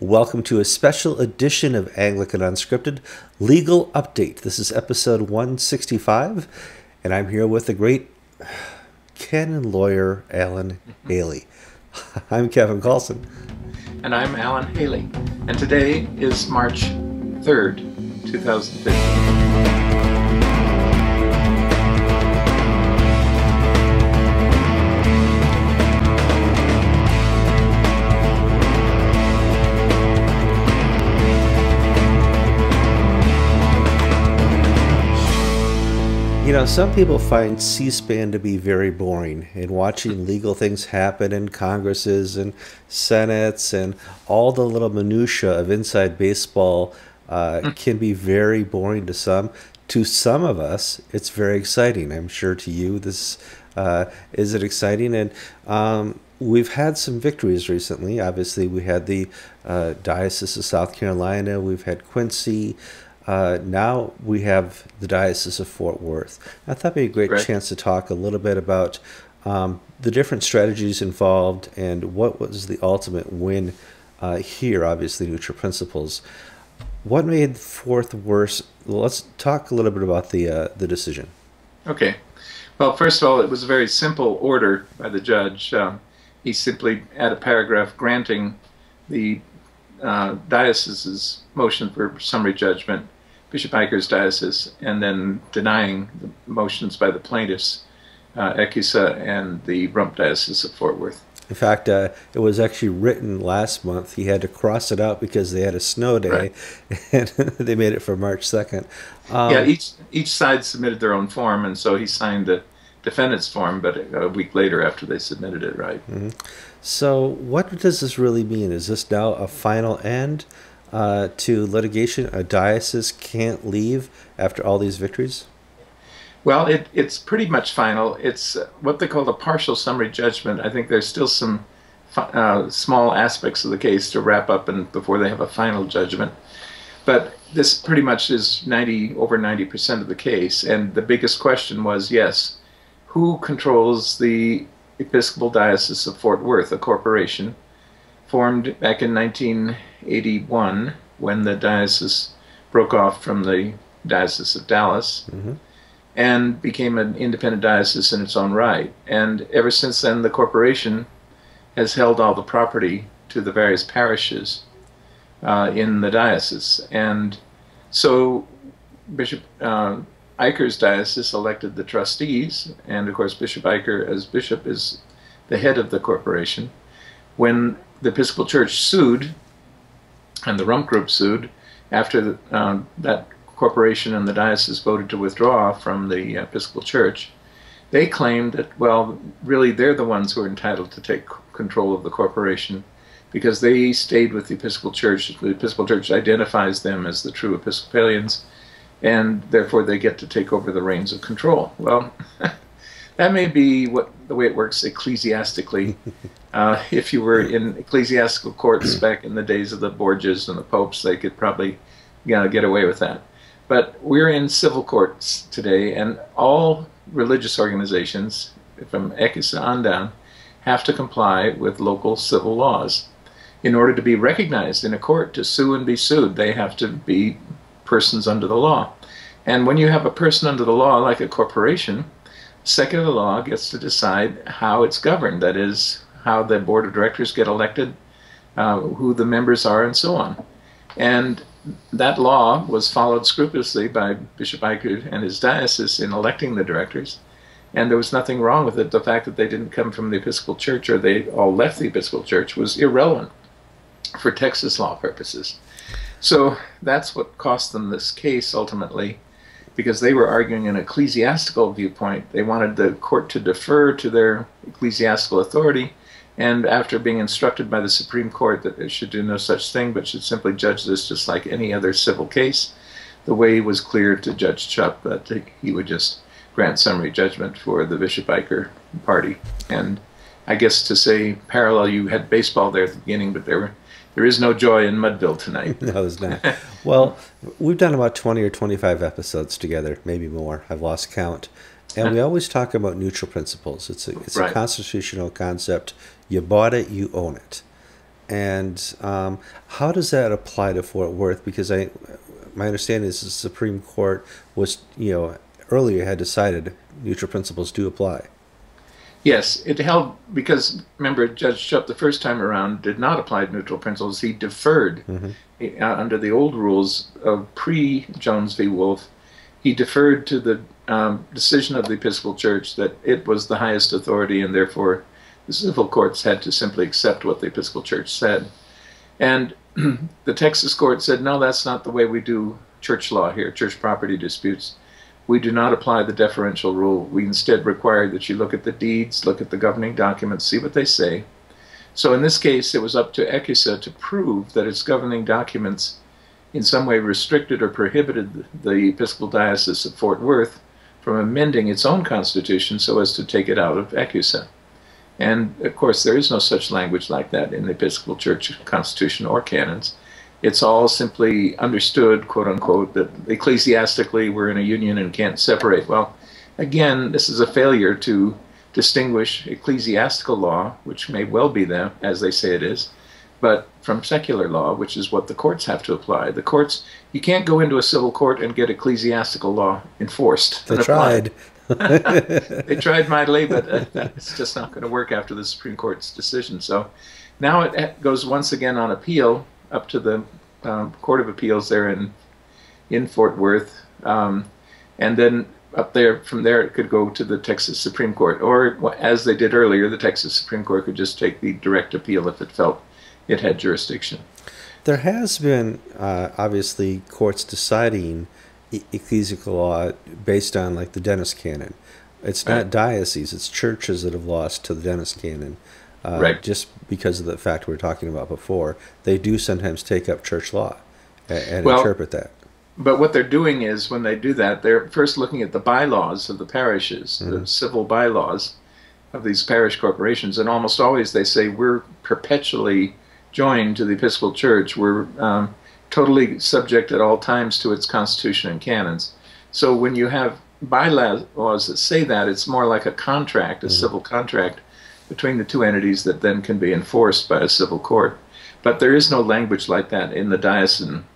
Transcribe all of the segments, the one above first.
Welcome to a special edition of Anglican Unscripted Legal Update. This is episode 165, and I'm here with the great canon lawyer Alan Haley. I'm Kevin Carlson. And I'm Alan Haley. And today is March 3rd, 2015. You know, some people find C-SPAN to be very boring, and watching legal things happen in Congresses and Senates and all the little minutia of inside baseball can be very boring to some. To some of us, it's very exciting. I'm sure to you this is it exciting. And we've had some victories recently. Obviously, we had the Diocese of South Carolina. We've had Quincy. Now we have the Diocese of Fort Worth. I thought it'd be a great chance to talk a little bit about the different strategies involved and what was the ultimate win here, obviously, neutral principles. What made Fort Worth? Well, let's talk a little bit about the decision. Okay. Well, first of all, it was a very simple order by the judge. He simply had a paragraph granting the diocese's motion for summary judgment, Bishop Eicher's diocese, and then denying the motions by the plaintiffs, Ecusa and the Rump Diocese of Fort Worth. In fact, it was actually written last month. He had to cross it out because they had a snow day, and they made it for March 2nd. Yeah, each side submitted their own form, and so he signed the defendant's form, but a week later after they submitted it, right? Mm-hmm. So what does this really mean? Is this now a final end to litigation? A diocese can't leave after all these victories? Well, it's pretty much final. It's what they call a partial summary judgment. I think there's still some small aspects of the case to wrap up and before they have a final judgment. But this pretty much is over 90% of the case. And the biggest question was, yes, who controls the Episcopal Diocese of Fort Worth, a corporation formed back in 1981 when the diocese broke off from the Diocese of Dallas and became an independent diocese in its own right. And ever since then, the corporation has held all the property to the various parishes in the diocese. And so Bishop Eicher's diocese elected the trustees, and of course Bishop Eicher as bishop is the head of the corporation. When the Episcopal Church sued, and the Rump Group sued, after that corporation and the diocese voted to withdraw from the Episcopal Church, they claimed that, well, really they're the ones who are entitled to take control of the corporation because they stayed with the Episcopal Church. The Episcopal Church identifies them as the true Episcopalians, and therefore they get to take over the reins of control. Well, that may be the way it works ecclesiastically. If you were in ecclesiastical courts back in the days of the Borgias and the popes, they could probably get away with that. But we're in civil courts today, and all religious organizations, from Ecusa on down, have to comply with local civil laws. In order to be recognized in a court, to sue and be sued, they have to be persons under the law. And when you have a person under the law, like a corporation, secular law gets to decide how it's governed. That is, how the board of directors get elected, who the members are, and so on. And that law was followed scrupulously by Bishop Eicher and his diocese in electing the directors. And there was nothing wrong with it. The fact that they didn't come from the Episcopal Church or they all left the Episcopal Church was irrelevant for Texas law purposes. So that's what cost them this case ultimately, because they were arguing an ecclesiastical viewpoint. They wanted the court to defer to their ecclesiastical authority, and after being instructed by the Supreme Court that it should do no such thing, but should simply judge this just like any other civil case, the way was clear to Judge Chupp that he would just grant summary judgment for the Bishop Eicher party. And I guess to say parallel, you had baseball there at the beginning, but there is no joy in Mudville tonight. No, there's not. Well, we've done about 20 or 25 episodes together, maybe more. I've lost count. And we always talk about neutral principles. It's a constitutional concept. You bought it, you own it. And how does that apply to Fort Worth? Because my understanding is the Supreme Court was, earlier had decided neutral principles do apply. Yes, it held because remember Judge Shupp the first time around did not apply neutral principles. He deferred Hmm. under the old rules of pre-Jones v. Wolf. He deferred to the decision of the Episcopal Church that it was the highest authority, and therefore the civil courts had to simply accept what the Episcopal Church said. And the Texas court said, no, that's not the way we do church law here, church property disputes. We do not apply the deferential rule. We instead require that you look at the deeds, look at the governing documents, see what they say. So in this case, it was up to ECUSA to prove that its governing documents in some way restricted or prohibited the Episcopal Diocese of Fort Worth from amending its own constitution so as to take it out of ECUSA. And of course, there is no such language like that in the Episcopal Church Constitution or canons. It's all simply understood, quote unquote, that ecclesiastically we're in a union and can't separate. Well, again, this is a failure to distinguish ecclesiastical law, which may well be them, as they say it is, but from secular law, which is what the courts have to apply. The courts, you can't go into a civil court and get ecclesiastical law enforced. They tried. They tried mightily, but it's just not going to work after the Supreme Court's decision. So now it goes once again on appeal up to the Court of Appeals there in Fort Worth, and then up there from there it could go to the Texas Supreme Court, or as they did earlier, the Texas Supreme Court could just take the direct appeal if it felt it had jurisdiction. There has been obviously courts deciding ecclesiastical law based on like the Dennis canon. It's not dioceses, it's churches that have lost to the Dennis canon. Right. Just because of the fact we were talking about before, they do sometimes take up church law and Well, interpret that. but what they're doing is when they do that, they're first looking at the bylaws of the parishes, the civil bylaws of these parish corporations, and almost always they say we're perpetually joined to the Episcopal Church. We're totally subject at all times to its constitution and canons. So when you have bylaws that say that, it's more like a contract, a civil contract between the two entities that then can be enforced by a civil court. But there is no language like that in the diocesan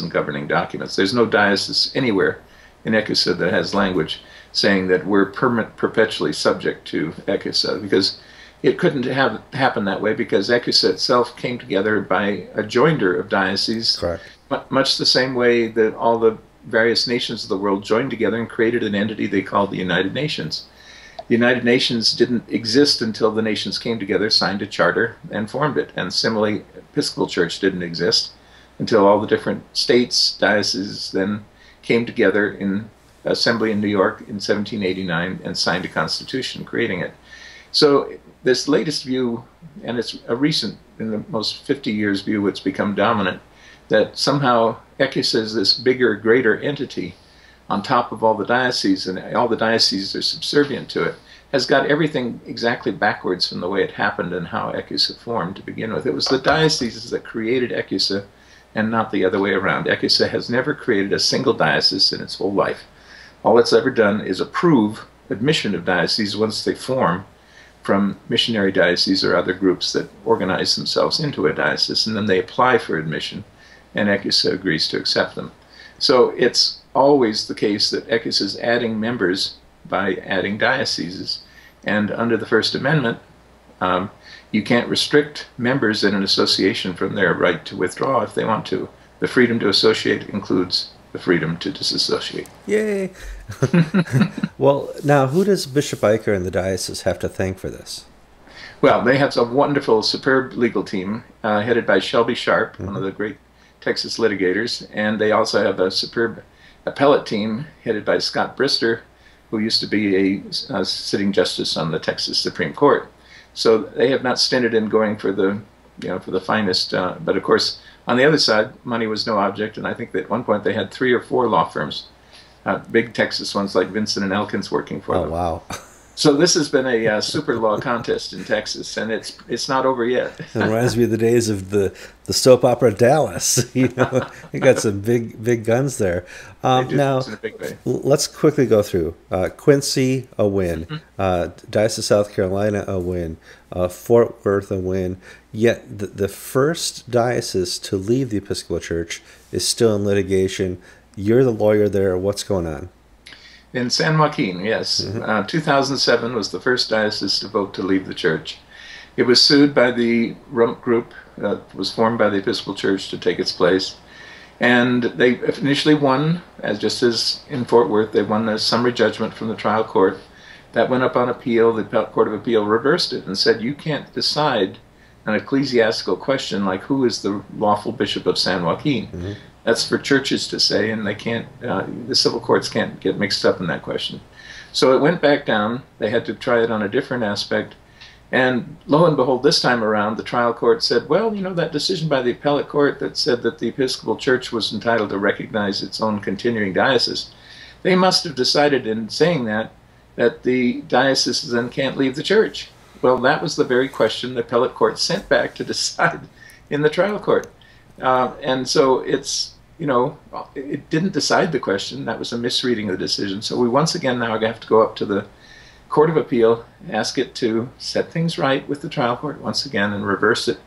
governing documents. There's no diocese anywhere in ECUSA that has language saying that we're perpetually subject to ECUSA, because it couldn't have happened that way, because ECUSA itself came together by a joinder of dioceses, Correct. much the same way that all the various nations of the world joined together and created an entity they called the United Nations. The United Nations didn't exist until the nations came together, signed a charter, and formed it. And similarly, Episcopal Church didn't exist until all the different states, dioceses, then came together in assembly in New York in 1789 and signed a constitution creating it. So this latest view, and it's a recent, in the most 50 years view, it's become dominant, that somehow ECUSA is this bigger, greater entity on top of all the dioceses, and all the dioceses are subservient to it, has got everything exactly backwards from the way it happened and how ECUSA formed to begin with. It was the dioceses that created ECUSA and not the other way around. ECUSA has never created a single diocese in its whole life. All it's ever done is approve admission of dioceses once they form from missionary dioceses or other groups that organize themselves into a diocese, and then they apply for admission, and ECUSA agrees to accept them. So it's always the case that ECUSA is adding members by adding dioceses. And under the First Amendment, you can't restrict members in an association from their right to withdraw if they want to. The freedom to associate includes the freedom to disassociate. Yay! Well, now who does Bishop Eicher and the diocese have to thank for this? Well, they have a wonderful, superb legal team headed by Shelby Sharp, one of the great Texas litigators, and they also have a superb appellate team headed by Scott Brister, who used to be a sitting justice on the Texas Supreme Court. So they have not stinted in going for the, for the finest. But of course, on the other side, money was no object, and I think that at one point they had 3 or 4 law firms, big Texas ones like Vincent and Elkins working for them. Oh, wow. So this has been a super law contest in Texas, and it's not over yet. It reminds me of the days of the soap opera Dallas. You know, you got some big guns there. They do Now, things in a big way. let's quickly go through Quincy, a win. Diocese of South Carolina, a win. Fort Worth, a win. Yet the first diocese to leave the Episcopal Church is still in litigation. You're the lawyer there. What's going on? In San Joaquin, yes. 2007 was the first diocese to vote to leave the church. It was sued by the rump group that was formed by the Episcopal Church to take its place. And they initially won, just as in Fort Worth, they won a summary judgment from the trial court. That went up on appeal. The Court of Appeal reversed it and said, you can't decide an ecclesiastical question like who is the lawful bishop of San Joaquin. That's for churches to say, and they can't. The civil courts can't get mixed up in that question. So it went back down. They had to try it on a different aspect, and lo and behold, this time around, the trial court said, "Well, you know that decision by the appellate court that said that the Episcopal Church was entitled to recognize its own continuing diocese. They must have decided in saying that the diocese then can't leave the church." Well, that was the very question the appellate court sent back to decide in the trial court, and so it's. You know, it didn't decide the question. That was a misreading of the decision. So we once again now have to go up to the Court of Appeal, ask it to set things right with the trial court once again and reverse it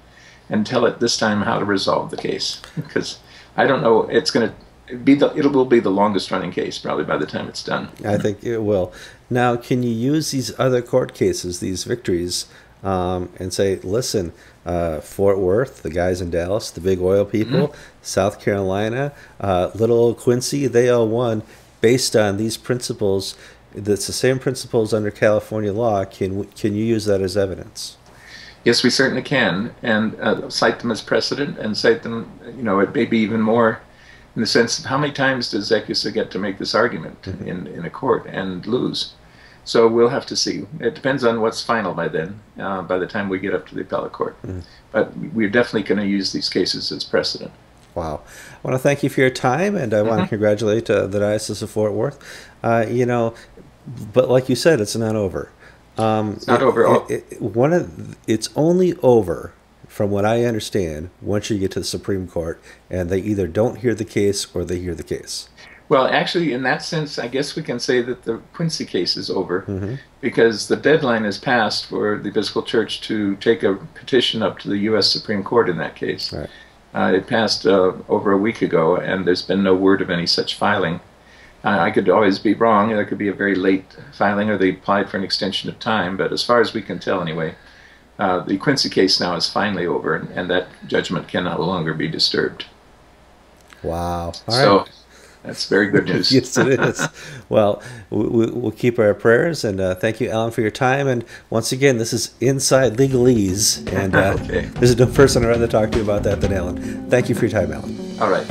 and tell it this time how to resolve the case. Because I don't know, it's going to be it will be the longest running case probably by the time it's done. I think it will. Now, can you use these other court cases, these victories, and say, listen, Fort Worth, the guys in Dallas, the big oil people, South Carolina, little old Quincy, they all won based on these principles. That's the same principles under California law. Can you use that as evidence? Yes, we certainly can, and cite them as precedent, and cite them, you know, it may be even more in the sense of how many times does Zecusa get to make this argument in a court and lose? So we'll have to see. It depends on what's final by then, by the time we get up to the appellate court. But we're definitely going to use these cases as precedent. Wow. I want to thank you for your time, and I want to congratulate the Diocese of Fort Worth. You know, but like you said, it's not over. It's not over. It's only over, from what I understand, once you get to the Supreme Court, and they either don't hear the case or they hear the case. Well, actually, in that sense, I guess we can say that the Quincy case is over because the deadline has passed for the Episcopal Church to take a petition up to the U.S. Supreme Court in that case. Right. It passed over a week ago, and there's been no word of any such filing. I could always be wrong. There could be a very late filing, or they applied for an extension of time. But as far as we can tell anyway, the Quincy case now is finally over, and that judgment can no longer be disturbed. Wow. All so right. That's very good news. Yes, it is. Well, we'll keep our prayers, and thank you, Alan, for your time. And once again, this is Inside Legalese, and Okay. there's no person I'd rather talk to about that than Alan. Thank you for your time, Alan. All right.